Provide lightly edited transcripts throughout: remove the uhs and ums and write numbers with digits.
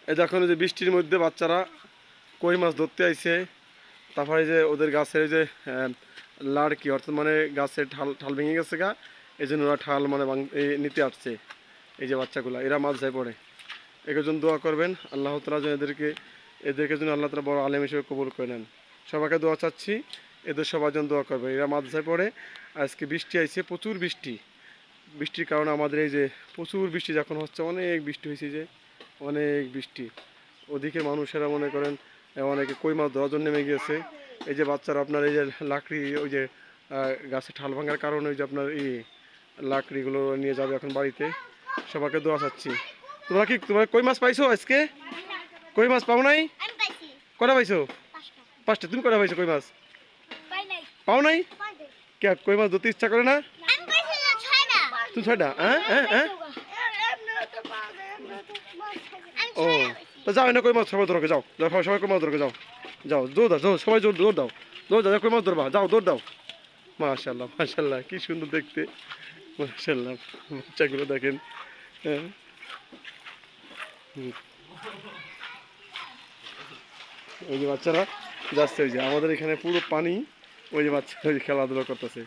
এই দেখুন যে বৃষ্টির মধ্যে বাচ্চারা কই মাছ ধরতে আইছে। তারপরে যে ওদের গাছের যে লাড়কি অর্থাৎ মানে গাছের ঠাল ভেঙে গেছে গা, এই জন্য ওরা ঠাল মানে নিতে আসছে। এই যে বাচ্চাগুলা এরা মাছ যায় পড়ে, এর জন্য দোয়া করবেন আল্লাহ তাআলা যেন এদেরকে যেন আল্লাহ তাআলা বড় আলেম হিসেবে কবুল করে নেন। সবাইকে দোয়া চাচ্ছি, এদের সবার জন্য দোয়া করবে। এরা মাদ্রাসায় পড়ে। আজকে বৃষ্টি আইছে, প্রচুর বৃষ্টি। বৃষ্টির কারণে আমাদের এই যে প্রচুর বৃষ্টি যখন হচ্ছে, অনেক বৃষ্টি হয়েছে, যে অনেক বৃষ্টি, ওদিকে মানুষেরা মনে করেন অনেকে কই মাছ ধরার জন্য নেমে গিয়েছে। এই যে বাচ্চারা আপনার এই যে লাকড়ি, ওই যে গাছে ঠাল ভাঙার কারণে ওই যে আপনার এই লাকড়িগুলো নিয়ে যাবে এখন বাড়িতে। সবাইকে দোয়া চাচ্ছি। তোমরা কই মাছ পাইছো আজকে? কই মাছ পাও নাই? কটা পাইছো? পাঁচটা। তুমি কটা পাইছো কই মাছ? পাও নাই? কে কই মাছ ধরতে ইচ্ছা করে না? তুমি ছয়টা? হ্যাঁ হ্যাঁ হ্যাঁ। ও তো যাও, না কই মাছ সবাই ধরো, যাও যাও সবাই কই মাছ ধরো, যাও যাও, দৌড় দাও, যাও সবাই দৌড় দাও, দৌড় দাও, কই মাছ ধরবা, যাও দৌড় দাও। মাশাআল্লাহ মাশাআল্লাহ, কি সুন্দর দেখতে, মাশাআল্লাহ। বাচ্চাগুলো দেখেন। হ্যাঁ ওই যে বাচ্চারা যাচ্ছে, ওই যে আমাদের এখানে পুরো পানি। ওই যে বাচ্চা ওই যে খেলাধুলা করতেছে।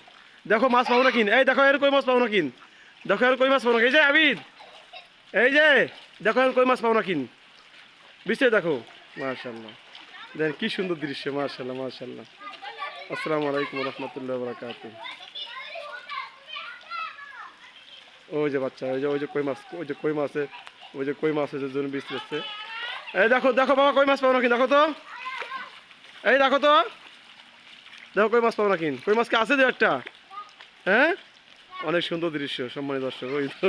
দেখো মাছ পাবো না কিন, এই দেখো এর কই মাছ পাবো না কিন, দেখো এর কই মাছ পাবো না, এই যে আবিদ, এই যে দেখো এর কই মাছ পাবো না কিন, বিছাই দেখো। মাশাআল্লাহ, দেখেন কি সুন্দর দৃশ্য, মাশাআল্লাহ মাশাআল্লাহ। আসসালামু আলাইকুম ওয়া রাহমাতুল্লাহি ওয়া বারাকাতুহু। ওই যে বাচ্চা, ওই যে কই মাছ, ওই যে কই মাছে, ওই যে কই মাছের জন্য বীজ দিচ্ছে। এই দেখো দেখো বাবা, কই মাছ পাবো না কিন, দেখো তো, এই দেখো তো, দেখো কই মাছ পাবো না কিন, কই মাছ কি আছে যে একটা? হ্যাঁ, অনেক সুন্দর দৃশ্য সম্মানিত দর্শক। ওই তো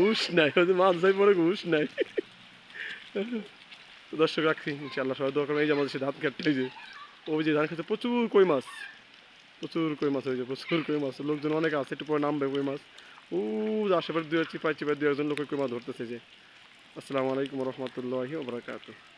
হুশ নাই, ওই যে মাছ যাই পরে হুশ নাই। দর্শক রাখছি ইনশাআল্লাহ, সবাই দোয়া করবেন। এই যে আমাদের সে ধান খেতে, এই যে ওই যে ধান খেতে প্রচুর কই মাছ, প্রচুর কই মাছ, হয়ে যায় প্রচুর কই মাছ। লোকজন অনেক আছে, একটু পরে নামবে কই মাছ। ও আশেপাশে চিপাই চিপাই দু একজন লোক কই মাছ ধরতেছে যে। আসসালামু আলাইকুম রহমতুল্লাহি ওয়া বারাকাতুহু।